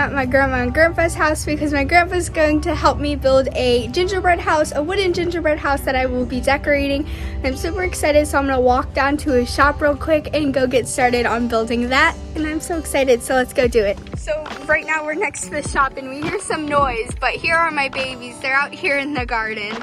at my grandma and grandpa's house because my grandpa's going to help me build a gingerbread house, a wooden gingerbread house that I will be decorating. I'm super excited, so I'm gonna walk down to his shop real quick and go get started on building that. And I'm so excited, so let's go do it. So right now we're next to the shop and we hear some noise, but here are my babies. They're out here in the garden.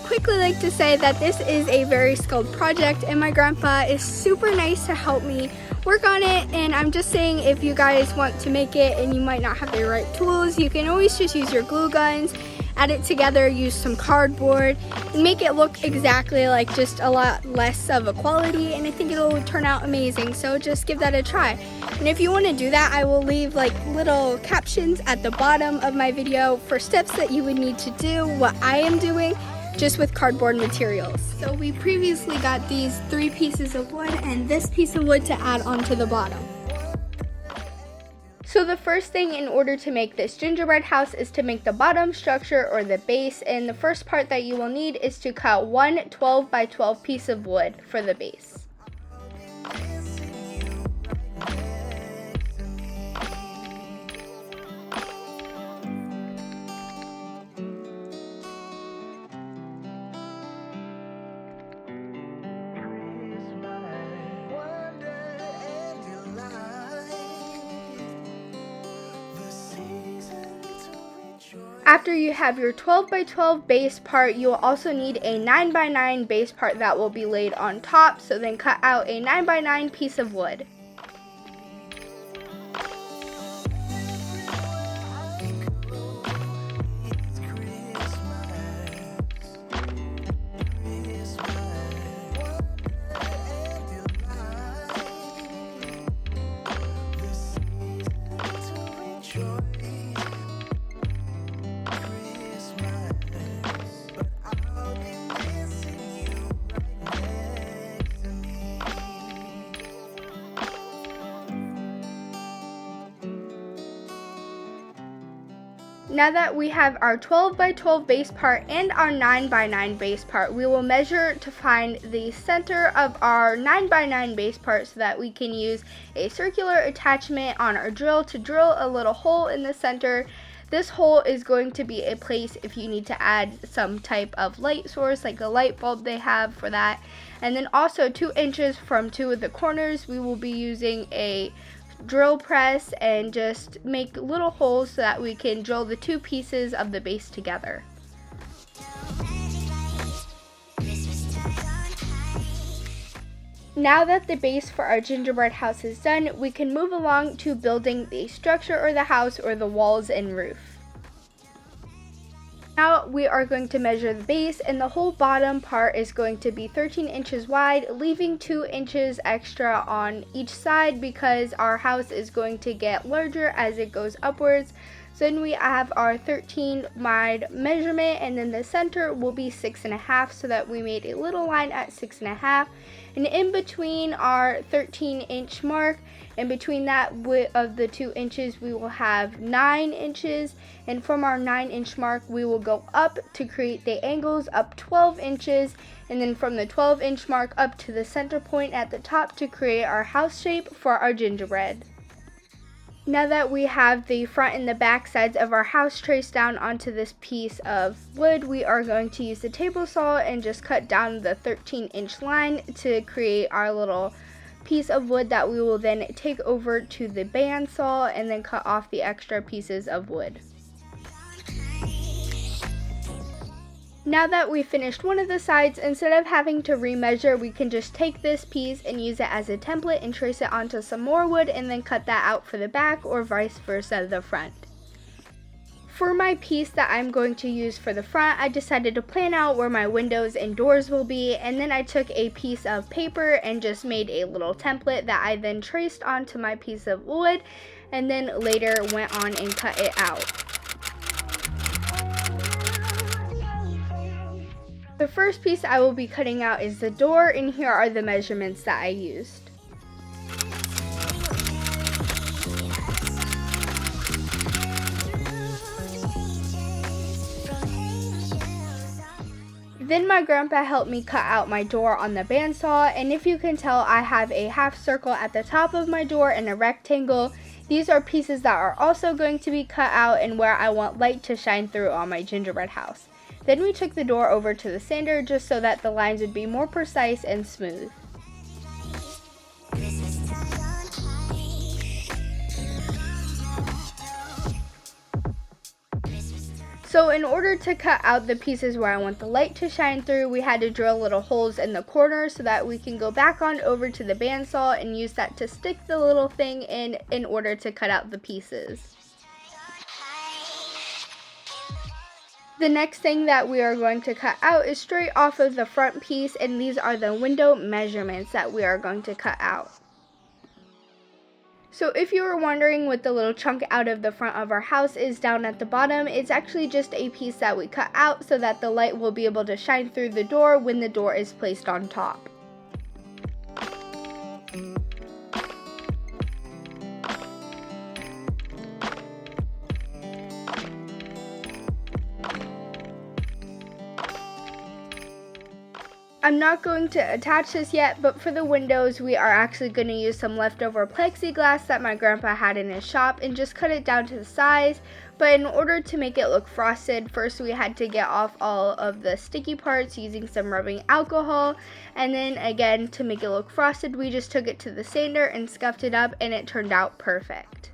Quickly like to say that this is a very skilled project and my grandpa is super nice to help me work on it, and I'm just saying if you guys want to make it and you might not have the right tools, you can always just use your glue guns, add it together, use some cardboard, and make it look exactly like just a lot less of a quality, and I think it'll turn out amazing, so just give that a try. And if you want to do that, I will leave like little captions at the bottom of my video for steps that you would need to do what I am doing, just with cardboard materials. So we previously got these 3 pieces of wood and this piece of wood to add onto the bottom. So the first thing in order to make this gingerbread house is to make the bottom structure or the base, and the first part that you will need is to cut one 12 by 12 piece of wood for the base. After you have your 12 by 12 base part, you will also need a 9 by 9 base part that will be laid on top, so then cut out a 9 by 9 piece of wood. Now that we have our 12 by 12 base part and our 9 by 9 base part, we will measure to find the center of our 9 by 9 base part so that we can use a circular attachment on our drill to drill a little hole in the center. This hole is going to be a place if you need to add some type of light source, like a light bulb they have for that. And then also 2 inches from 2 of the corners, we will be using a drill press and just make little holes so that we can drill the 2 pieces of the base together. Now that the base for our gingerbread house is done, we can move along to building the structure or the house or the walls and roof. Now we are going to measure the base, and the whole bottom part is going to be 13 inches wide, leaving 2 inches extra on each side because our house is going to get larger as it goes upwards. So then we have our 13 wide measurement, and then the center will be 6.5, so that we made a little line at 6.5. And in between our 13-inch mark, in between that of the 2 inches, we will have 9 inches. And from our 9-inch mark, we will go up to create the angles up 12 inches. And then from the 12-inch mark up to the center point at the top to create our house shape for our gingerbread. Now that we have the front and the back sides of our house traced down onto this piece of wood, we are going to use the table saw and just cut down the 13-inch line to create our little piece of wood that we will then take over to the bandsaw and then cut off the extra pieces of wood. Now that we finished one of the sides, instead of having to remeasure, we can just take this piece and use it as a template and trace it onto some more wood and then cut that out for the back, or vice versa the front. For my piece that I'm going to use for the front, I decided to plan out where my windows and doors will be, and then I took a piece of paper and just made a little template that I then traced onto my piece of wood, and then later went on and cut it out. The first piece I will be cutting out is the door, and here are the measurements that I used. Then my grandpa helped me cut out my door on the bandsaw, and if you can tell, I have a half circle at the top of my door and a rectangle. These are pieces that are also going to be cut out and where I want light to shine through on my gingerbread house. Then we took the door over to the sander just so that the lines would be more precise and smooth. So in order to cut out the pieces where I want the light to shine through, we had to drill little holes in the corners so that we can go back on over to the bandsaw and use that to stick the little thing in order to cut out the pieces. The next thing that we are going to cut out is straight off of the front piece, and these are the window measurements that we are going to cut out. So if you were wondering what the little chunk out of the front of our house is down at the bottom, it's actually just a piece that we cut out so that the light will be able to shine through the door when the door is placed on top. I'm not going to attach this yet, but for the windows we are actually going to use some leftover plexiglass that my grandpa had in his shop and just cut it down to the size. But in order to make it look frosted, first we had to get off all of the sticky parts using some rubbing alcohol, and then again to make it look frosted we just took it to the sander and scuffed it up, and it turned out perfect.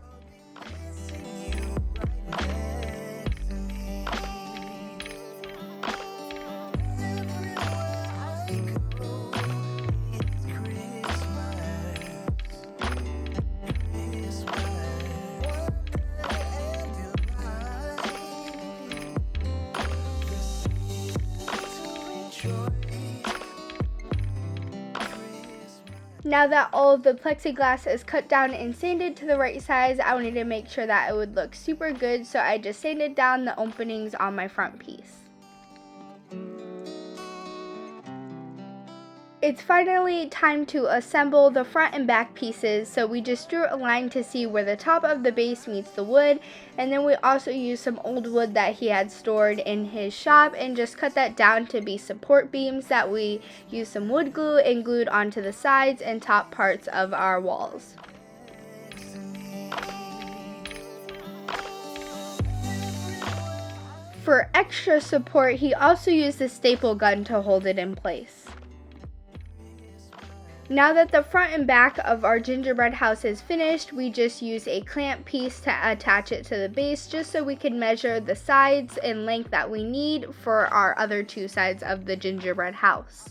Now that all of the plexiglass is cut down and sanded to the right size, I wanted to make sure that it would look super good, so I just sanded down the openings on my front piece. It's finally time to assemble the front and back pieces, so we just drew a line to see where the top of the base meets the wood, and then we also used some old wood that he had stored in his shop and just cut that down to be support beams that we used some wood glue and glued onto the sides and top parts of our walls. For extra support, he also used a staple gun to hold it in place. Now that the front and back of our gingerbread house is finished, we just use a clamp piece to attach it to the base just so we can measure the sides and length that we need for our other two sides of the gingerbread house.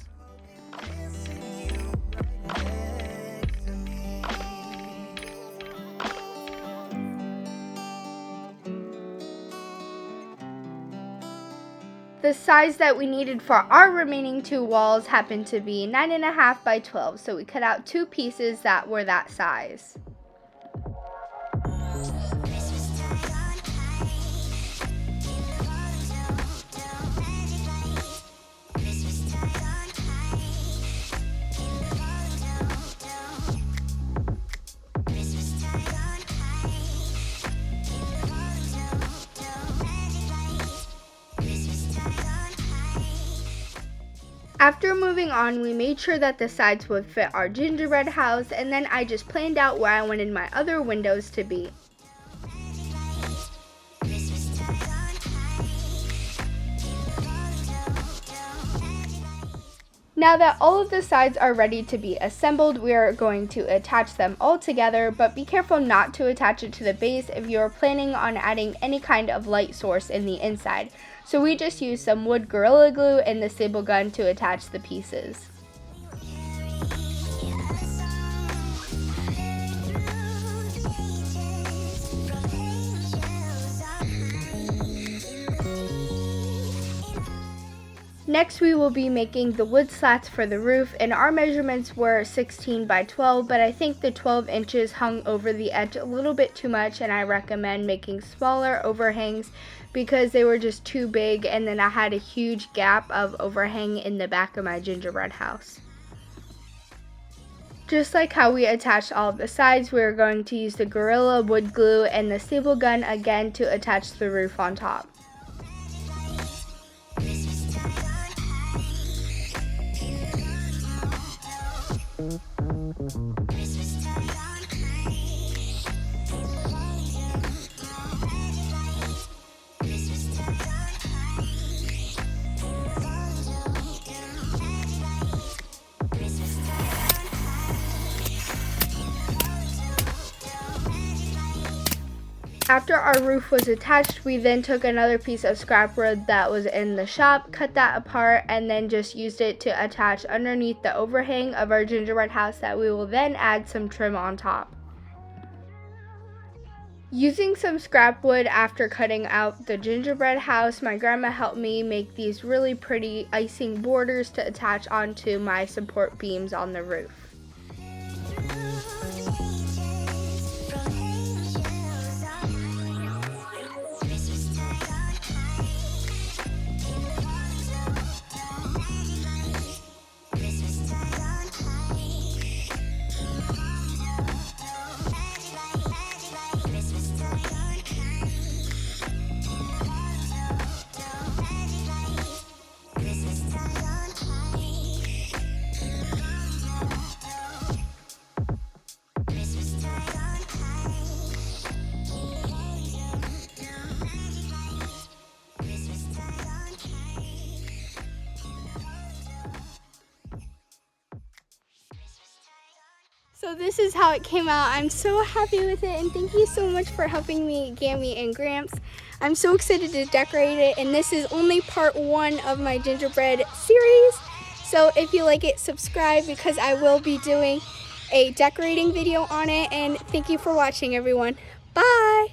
The size that we needed for our remaining two walls happened to be 9.5 by 12, so we cut out two pieces that were that size. After moving on, we made sure that the sides would fit our gingerbread house, and then I just planned out where I wanted my other windows to be. Now that all of the sides are ready to be assembled, we are going to attach them all together, but be careful not to attach it to the base if you are planning on adding any kind of light source in the inside. So we just used some wood Gorilla Glue and the staple gun to attach the pieces. Next we will be making the wood slats for the roof, and our measurements were 16 by 12, but I think the 12 inches hung over the edge a little bit too much, and I recommend making smaller overhangs because they were just too big, and then I had a huge gap of overhang in the back of my gingerbread house. Just like how we attached all of the sides, we are going to use the Gorilla wood glue and the staple gun again to attach the roof on top. After our roof was attached, we then took another piece of scrap wood that was in the shop, cut that apart, and then just used it to attach underneath the overhang of our gingerbread house that we will then add some trim on top. Using some scrap wood after cutting out the gingerbread house, my grandma helped me make these really pretty icing borders to attach onto my support beams on the roof. So this is how it came out. I'm so happy with it, and thank you so much for helping me, Gammy and Gramps. I'm so excited to decorate it, and this is only part 1 of my gingerbread series. So if you like it, subscribe, because I will be doing a decorating video on it, and thank you for watching, everyone. Bye!